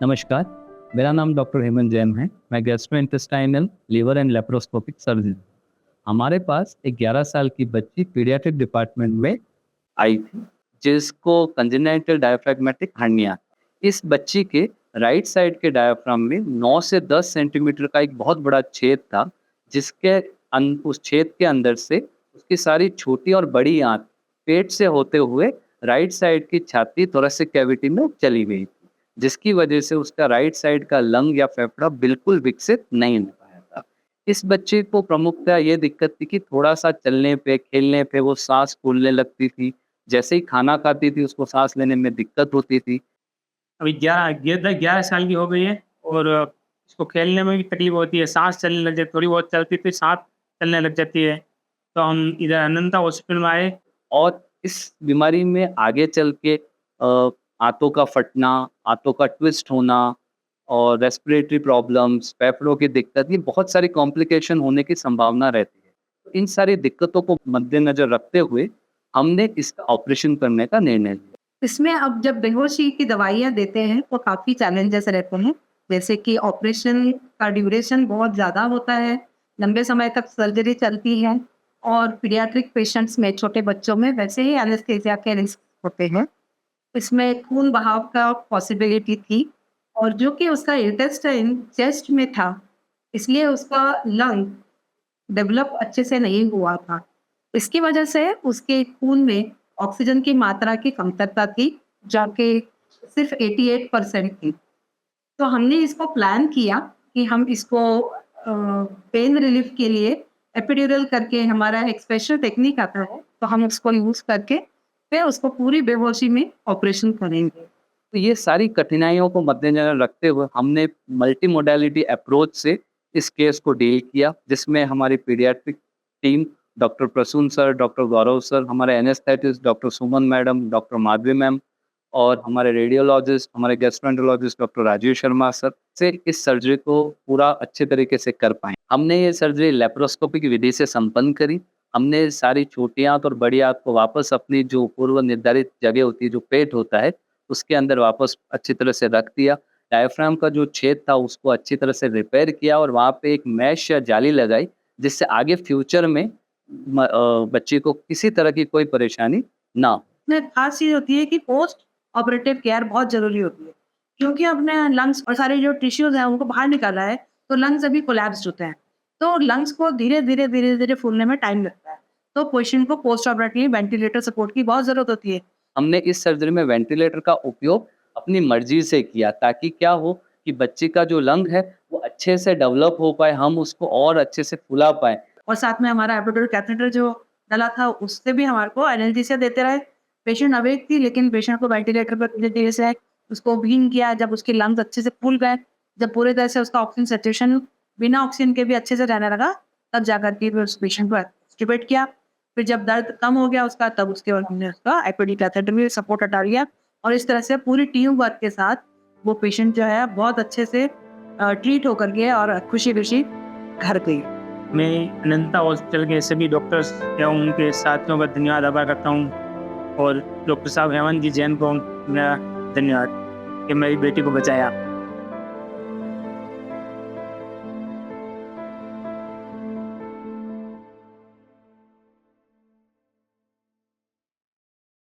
नमस्कार, मेरा नाम डॉक्टर हेमंत जैन है। मैं gastrointestinal, liver and laparoscopic surgeon. हमारे पास एक 11 साल की बच्ची पीडियाट्रिक डिपार्टमेंट में आई थी, जिसको कंजेनिटल डायफ्रैग्मेटिक हर्निया। इस बच्ची के राइट साइड के डायफ्राम में 9 से 10 सेंटीमीटर का एक बहुत बड़ा छेद था, जिसके उस छेद के अंदर से उसकी सारी छोटी और बड़ी आंत पेट से होते हुए राइट साइड की छाती थोरेसिक कैविटी में चली गई थी, जिसकी वजह से उसका राइट साइड का लंग या फेफड़ा बिल्कुल विकसित नहीं हो पाया था। इस बच्चे को प्रमुखतः ये दिक्कत थी कि थोड़ा-सा चलने पे, खेलने पे वो साँस फूलने लगती थी। जैसे ही खाना खाती थी, उसको साँस लेने में दिक्कत होती थी। अभी 11 साल की हो गई है और इसको खेलने में भी तकलीफ होती है, साँस चलने लग जाती, थोड़ी बहुत चलती थी, साँस चलने लग जाती है। तो हम इधर अनंता हॉस्पिटल में आए। और इस बीमारी में आगे चल के आंतों का फटना, आंतों का ट्विस्ट होना और रेस्पिरेटरी प्रॉब्लम्स, फेफड़ों की दिक्कत, ये बहुत सारी कॉम्प्लिकेशन होने की संभावना रहती है। तो इन सारी दिक्कतों को मद्देनज़र रखते हुए हमने इसका ऑपरेशन करने का निर्णय लिया। इसमें अब जब बेहोशी की दवाइयाँ देते हैं तो काफ़ी चैलेंजेस रहते हैं। जैसे कि ऑपरेशन का ड्यूरेशन बहुत ज़्यादा होता है, लंबे समय तक सर्जरी चलती है और पीडियाट्रिक पेशेंट्स में, छोटे बच्चों में वैसे ही एनेस्थीसिया के रिस्क होते हैं। इसमें खून बहाव का पॉसिबिलिटी थी और जो कि उसका इंटेस्टाइन चेस्ट में था, इसलिए उसका लंग डेवलप अच्छे से नहीं हुआ था। इसकी वजह से उसके खून में ऑक्सीजन की मात्रा की कमतरता थी, जाके सिर्फ 88% थी। तो हमने इसको प्लान किया कि हम इसको पेन रिलीफ के लिए एपिड्यूरल करके, हमारा एक स्पेशल टेक्निक आता है, तो हम उसको यूज़ करके फिर उसको पूरी बेहोशी में ऑपरेशन करेंगे। तो ये सारी कठिनाइयों को मद्देनज़र रखते हुए हमने मल्टी मोडालिटी अप्रोच से इस केस को डील किया, जिसमें हमारी pediatric team doctor Prasoon sir, doctor Gaurav sir, हमारे anaesthetist doctor Suman madam, doctor Madhavi ma'am और हमारे रेडियोलॉजिस्ट, हमारे gastroenterologist doctor Rajeev Sharma sir से इस सर्जरी को पूरा अच्छे तरीके से कर पाए। हमने ये सर्जरी लेप्रोस्कोपिक विधि से संपन्न करी। हमने सारी छोटी आंत और बड़ी आंत को वापस अपनी जो पूर्व निर्धारित जगह होती है, जो पेट होता है, उसके अंदर वापस अच्छी तरह से रख दिया। डायफ्राम का जो छेद था उसको अच्छी तरह से रिपेयर किया और वहाँ पे एक मैश या जाली लगाई, जिससे आगे फ्यूचर में बच्चे को किसी तरह की कोई परेशानी ना हो। इसमें खास चीज़ होती है कि पोस्ट ऑपरेटिव केयर बहुत ज़रूरी होती है, क्योंकि अपने लंग्स और सारे जो टिश्यूज़ हैं उनको बाहर निकाला है, तो लंग्स अभी कोलैप्स्ड होते हैं। तो लंग्स को धीरे-धीरे फूलने में टाइम लगता है। तो पेशेंट को पोस्ट ऑपरेटिवली वेंटिलेटर सपोर्ट की बहुत ज़रूरत होती है। हमने इस सर्जरी में वेंटिलेटर का उपयोग अपनी मर्जी से किया, ताकि क्या हो कि बच्चे का जो लंग है वो अच्छे से डेवलप हो पाए, हम उसको और अच्छे से फुला पाएँ। और साथ में हमारा एपिड्यूरल कैथेटर जो डला था, उससे भी हमारे को एनाल्जेसिया देते रहे। पेशेंट अवेक थी, लेकिन पेशेंट को वेंटिलेटर पर धीरे-धीरे से उसको वीन किया। जब उसके लंग्स अच्छे से फूल गए, जब पूरी तरह से उसका ऑक्सीजन सैचुरेशन बिना ऑक्सीजन के भी अच्छे से रहने लगा, तब जाकर के फिर उस पेशेंट को एक्सट्यूबेट किया। फिर जब दर्द कम हो गया उसका, तब उसके बाद हमने उसका एपिड्यूरल कैथेटर में सपोर्ट हटा लिया और इस तरह से पूरी टीम वर्क के साथ वो पेशेंट जो है बहुत अच्छे से ट्रीट होकर के और खुशी-खुशी घर गई। मैं अनंता हॉस्पिटल के सभी डॉक्टर्स एवं उनके साथियों का धन्यवाद अदा करता हूँ और डॉक्टर साहब हेमंत जी जैन को मेरा धन्यवाद कि मेरी बेटी को बचाया।